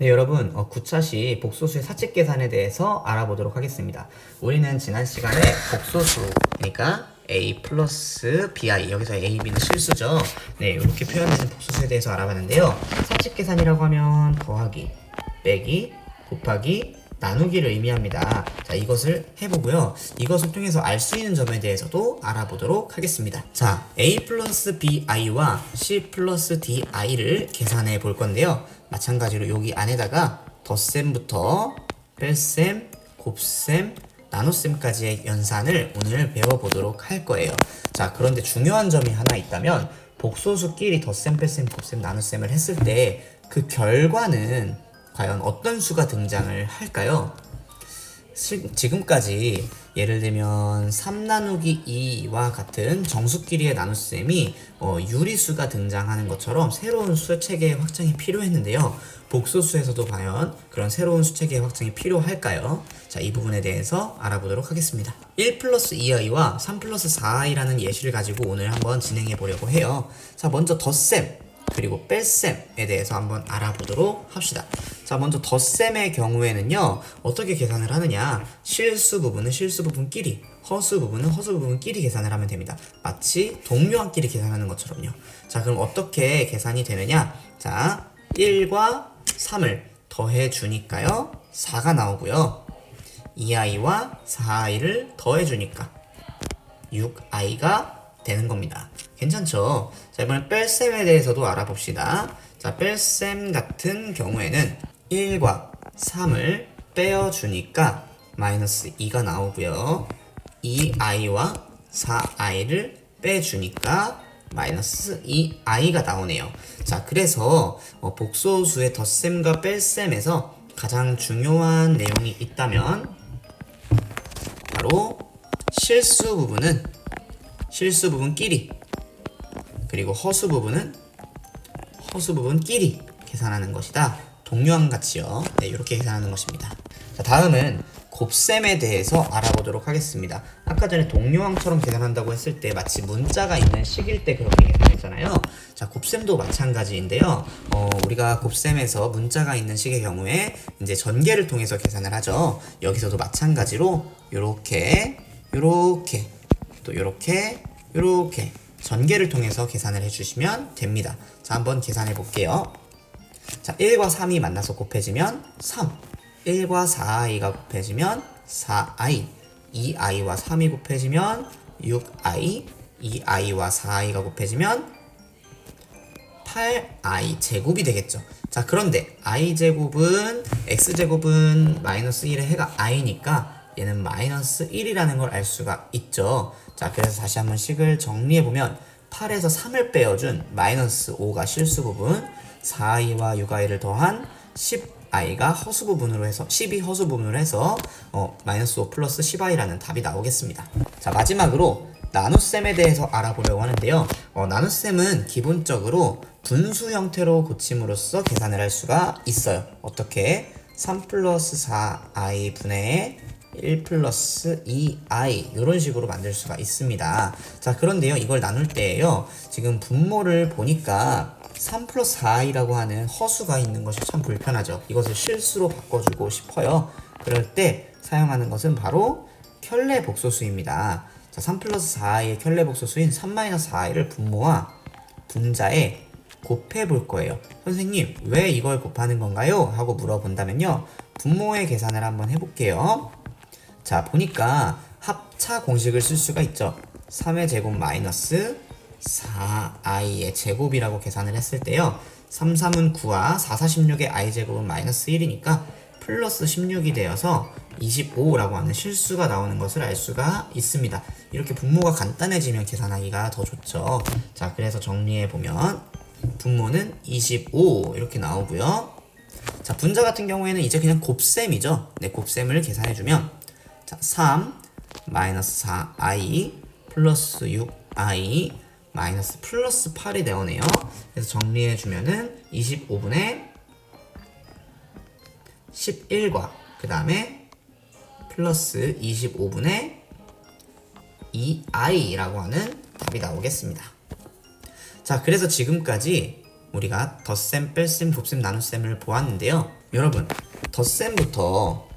네, 여러분, 9차시 복소수의 사칙 계산에 대해서 알아보도록 하겠습니다. 우리는 지난 시간에 복소수, 그러니까 a 플러스 bi, 여기서 a, b는 실수죠. 네, 이렇게 표현되는 복소수에 대해서 알아봤는데요. 사칙 계산이라고 하면 더하기, 빼기, 곱하기, 나누기를 의미합니다. 자, 이것을 해보고요. 이것을 통해서 알 수 있는 점에 대해서도 알아보도록 하겠습니다. 자, a 플러스 bi와 c 플러스 di를 계산해 볼 건데요. 마찬가지로 여기 안에다가 덧셈부터 뺄셈, 곱셈, 나눗셈까지의 연산을 오늘 배워보도록 할 거예요. 자, 그런데 중요한 점이 하나 있다면 복소수끼리 덧셈, 뺄셈, 곱셈, 나눗셈을 했을 때 그 결과는 과연 어떤 수가 등장을 할까요? 지금까지 예를 들면 3 나누기 2와 같은 정수끼리의 나눗셈이 유리수가 등장하는 것처럼 새로운 수체계의 확장이 필요했는데요. 복소수에서도 과연 그런 새로운 수체계의 확장이 필요할까요? 자, 이 부분에 대해서 알아보도록 하겠습니다. 1 플러스 2i와 3 플러스 4i라는 예시를 가지고 오늘 한번 진행해 보려고 해요. 자, 먼저 덧셈 그리고 뺄셈에 대해서 한번 알아보도록 합시다. 자, 먼저 덧셈의 경우에는요, 어떻게 계산을 하느냐? 실수 부분은 실수 부분끼리, 허수 부분은 허수 부분끼리 계산을 하면 됩니다. 마치 동료한끼리 계산하는 것처럼요. 자, 그럼 어떻게 계산이 되느냐? 자, 1과 3을 더해 주니까요, 4가 나오고요. 2i와 4i를 더해 주니까 6i가 되는 겁니다. 괜찮죠? 자, 이번엔 뺄셈에 대해서도 알아봅시다. 자, 뺄셈 같은 경우에는 1과 3을 빼어주니까 마이너스 2가 나오고요. 2i와 4i를 빼주니까 마이너스 2i가 나오네요. 자, 그래서 복소수의 덧셈과 뺄셈에서 가장 중요한 내용이 있다면 바로 실수 부분끼리, 그리고 허수 부분끼리 계산하는 것이다. 동요한 같이요. 네, 이렇게 계산하는 것입니다. 자, 다음은 곱셈에 대해서 알아보도록 하겠습니다. 아까 전에 동요항처럼 계산한다고 했을 때 마치 문자가 있는 식일 때 그렇게 계산했잖아요. 자, 곱셈도 마찬가지인데요. 우리가 곱셈에서 문자가 있는 식의 경우에 이제 전개를 통해서 계산을 하죠. 여기서도 마찬가지로 요렇게 또 요렇게 전개를 통해서 계산을 해주시면 됩니다. 자, 한번 계산해 볼게요. 자, 1과 3이 만나서 곱해지면 3, 1과 4i가 곱해지면 4i, 2i와 3이 곱해지면 6i, 2i와 4i가 곱해지면 8i 제곱이 되겠죠. 자, 그런데 i제곱은 x제곱은 마이너스 1의 해가 i니까 얘는 마이너스 1이라는 걸 알 수가 있죠. 자, 그래서 다시 한번 식을 정리해보면 8에서 3을 빼어준 마이너스 5가 실수 부분, 4i와 6i를 더한 10i가 허수 부분으로 해서 10이 허수 부분으로 해서 마이너스 5 플러스 10i라는 답이 나오겠습니다. 자, 마지막으로 나눗셈에 대해서 알아보려고 하는데요. 나눗셈은 기본적으로 분수 형태로 고침으로써 계산을 할 수가 있어요. 어떻게? 3 플러스 4i 분의 1 플러스 2i 이런 식으로 만들 수가 있습니다. 자, 그런데요, 이걸 나눌 때에요, 지금 분모를 보니까 3 플러스 4i라고 하는 허수가 있는 것이 참 불편하죠. 이것을 실수로 바꿔주고 싶어요. 그럴 때 사용하는 것은 바로 켤레 복소수입니다. 자, 3 플러스 4i의 켤레 복소수인 3-4i를 분모와 분자에 곱해 볼 거예요. 선생님, 왜 이걸 곱하는 건가요? 하고 물어본다면요, 분모의 계산을 한번 해볼게요. 자, 보니까 합차 공식을 쓸 수가 있죠. 3의 제곱 마이너스 4i의 제곱이라고 계산을 했을 때요, 3, 3은 9와 4, 4, 16의 i제곱은 마이너스 1이니까 플러스 16이 되어서 25라고 하는 실수가 나오는 것을 알 수가 있습니다. 이렇게 분모가 간단해지면 계산하기가 더 좋죠. 자, 그래서 정리해보면 분모는 25 이렇게 나오고요. 자, 분자 같은 경우에는 이제 그냥 곱셈이죠. 네, 곱셈을 계산해주면, 자, 3 마이너스 4i 플러스 6i 마이너스 플러스 8이 되어네요. 그래서 정리해주면은 25분의 11과 그 다음에 플러스 25분의 2i라고 하는 답이 나오겠습니다. 자, 그래서 지금까지 우리가 덧셈, 뺄셈, 곱셈, 나눗셈을 보았는데요. 여러분, 덧셈부터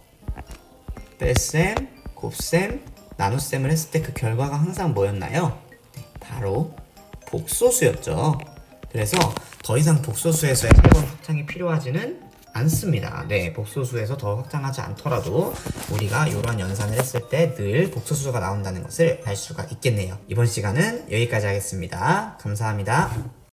뺄셈, 곱셈, 나눗셈을 했을 때 그 결과가 항상 뭐였나요? 네, 바로 복소수였죠. 그래서 더 이상 복소수에서의 세번 확장이 필요하지는 않습니다. 네, 복소수에서 더 확장하지 않더라도 우리가 이런 연산을 했을 때 늘 복소수가 나온다는 것을 알 수가 있겠네요. 이번 시간은 여기까지 하겠습니다. 감사합니다.